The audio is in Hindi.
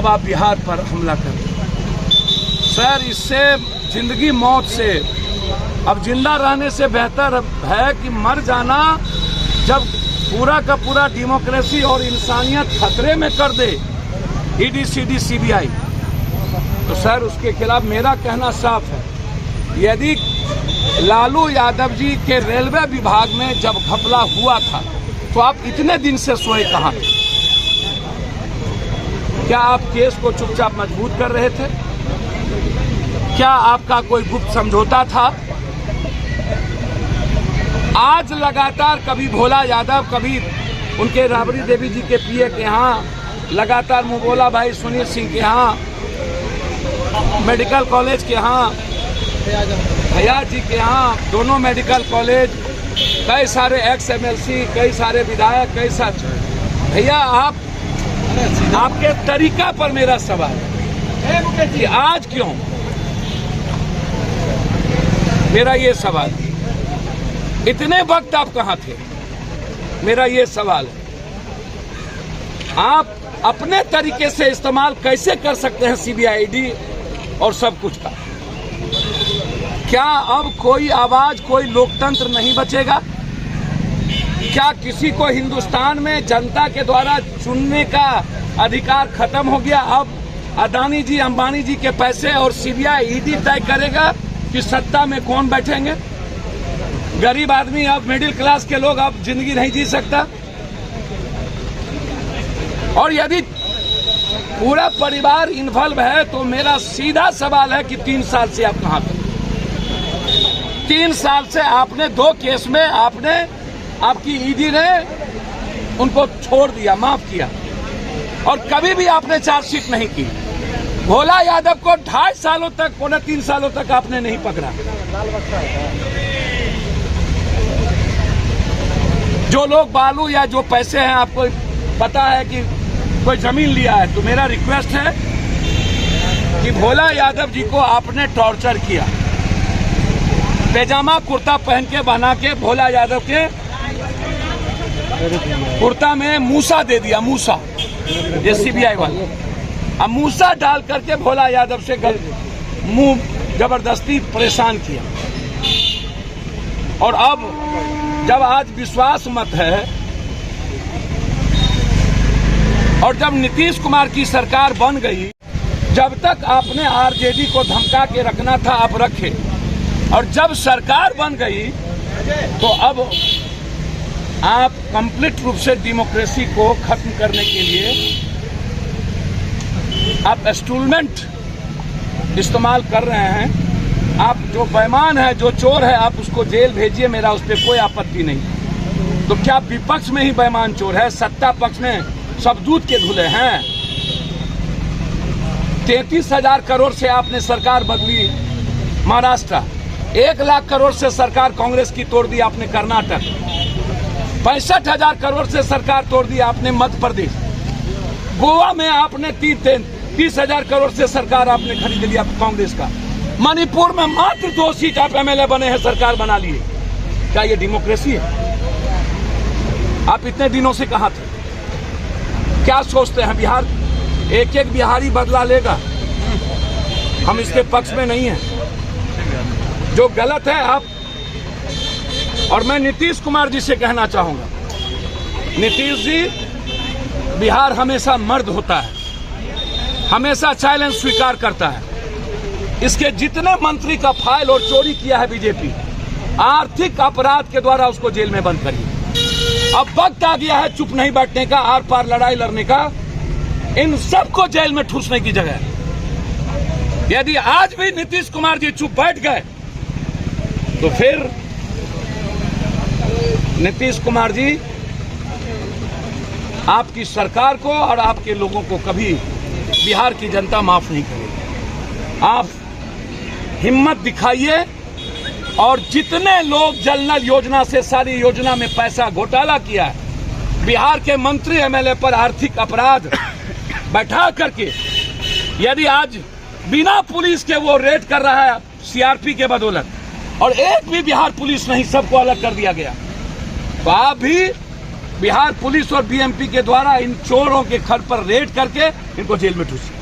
अब आप बिहार पर हमला कर रहे हैं। सर, इससे जिंदगी मौत से, अब जिंदा रहने से बेहतर है कि मर जाना। जब पूरा का पूरा डेमोक्रेसी और इंसानियत खतरे में कर दे ईडी, सीडी, सीबीआई, तो सर उसके खिलाफ मेरा कहना साफ है। यदि लालू यादव जी के रेलवे विभाग में जब घपला हुआ था तो आप इतने दिन से सोए कहाँ थे? क्या आप केस को चुपचाप मजबूत कर रहे थे? क्या आपका कोई गुप्त समझौता था? आज लगातार कभी भोला यादव, कभी उनके राबड़ी देवी जी के पीए के यहाँ, लगातार मुबोला भाई सुनील सिंह के यहाँ, मेडिकल कॉलेज के यहाँ, भैया जी के यहाँ, दोनों मेडिकल कॉलेज, कई सारे एक्स एमएलसी, कई सारे विधायक, कई सारे भैया, आपके तरीका पर मेरा सवाल है कि आज क्यों? मेरा ये सवाल, इतने वक्त आप कहाँ थे? मेरा ये सवाल है। आप अपने तरीके से इस्तेमाल कैसे कर सकते हैं सीबीआईडी और सब कुछ का? क्या अब कोई आवाज, कोई लोकतंत्र नहीं बचेगा? क्या किसी को हिंदुस्तान में जनता के द्वारा चुनने का अधिकार खत्म हो गया? अब अदानी जी, अंबानी जी के पैसे और सीबीआई, ईडी तय करेगा कि सत्ता में कौन बैठेंगे? गरीब आदमी, अब मिडिल क्लास के लोग अब जिंदगी नहीं जी सकता। और यदि पूरा परिवार इन्वॉल्व है तो मेरा सीधा सवाल है कि 3 साल से आप कहां थे? 3 साल से आपने 2 केस में आपकी ईडी ने उनको छोड़ दिया, माफ किया, और कभी भी आपने चार्जशीट नहीं की। भोला यादव को 2.5 सालों तक, 3 सालों तक आपने नहीं पकड़ा। जो लोग बालू या जो पैसे हैं, आपको पता है कि कोई जमीन लिया है, तो मेरा रिक्वेस्ट है कि भोला यादव जी को आपने टॉर्चर किया, पैजामा कुर्ता पहन के बना के भोला यादव के कुर्ता में मूसा दे दिया, मूसा, ये सीबीआई वाले, अब मूसा डाल करके भोला यादव से मुंह जबरदस्ती परेशान किया। और अब जब आज विश्वास मत है और जब नीतीश कुमार की सरकार बन गई, जब तक आपने आरजेडी को धमका के रखना था आप रखे, और जब सरकार बन गई तो अब आप कंप्लीट रूप से डेमोक्रेसी को खत्म करने के लिए आप इंस्ट्रूमेंट इस्तेमाल कर रहे हैं। आप जो बेईमान है, जो चोर है, आप उसको जेल भेजिए, मेरा उस पर कोई आपत्ति नहीं। तो क्या विपक्ष में ही बेईमान चोर है? सत्ता पक्ष में सब दूध के धुले हैं। 33,000 करोड़ से आपने सरकार बदली महाराष्ट्र, 1 लाख करोड़ से सरकार कांग्रेस की तोड़ दी आपने कर्नाटक, 65,000 करोड़ से सरकार तोड़ दी आपने मध्य प्रदेश, गोवा में आपने 30,000 करोड़ से सरकार आपने खरीद लिया कांग्रेस का, मणिपुर में मात्र 2 सीट आप एमएलए बने हैं, सरकार बना लिए। क्या ये डेमोक्रेसी है? आप इतने दिनों से कहां थे? क्या सोचते हैं बिहार एक एक बिहारी बदला लेगा? हम इसके पक्ष में नहीं हैं। जो गलत है आप, और मैं नीतीश कुमार जी से कहना चाहूंगा, नीतीश जी, बिहार हमेशा मर्द होता है, हमेशा चैलेंज स्वीकार करता है। इसके जितने मंत्री का फाइल और चोरी किया है बीजेपी, आर्थिक अपराध के द्वारा उसको जेल में बंद करिए। अब वक्त आ गया है चुप नहीं बैठने का, आर पार लड़ाई लड़ने का। इन सबको जेल में ठूसने की जगह, यदि आज भी नीतीश कुमार जी चुप बैठ गए तो फिर नीतीश कुमार जी आपकी सरकार को और आपके लोगों को कभी बिहार की जनता माफ नहीं करेगी। आप हिम्मत दिखाइए, और जितने लोग जल नल योजना से सारी योजना में पैसा घोटाला किया है, बिहार के मंत्री एमएलए पर आर्थिक अपराध बैठा करके, यदि आज बिना पुलिस के वो रेड कर रहा है सीआरपी के बदौलत, और एक भी बिहार पुलिस नहीं, सबको अलग कर दिया गया, तो आप भी बिहार पुलिस और बीएमपी के द्वारा इन चोरों के घर पर रेड करके इनको जेल में ठूसी।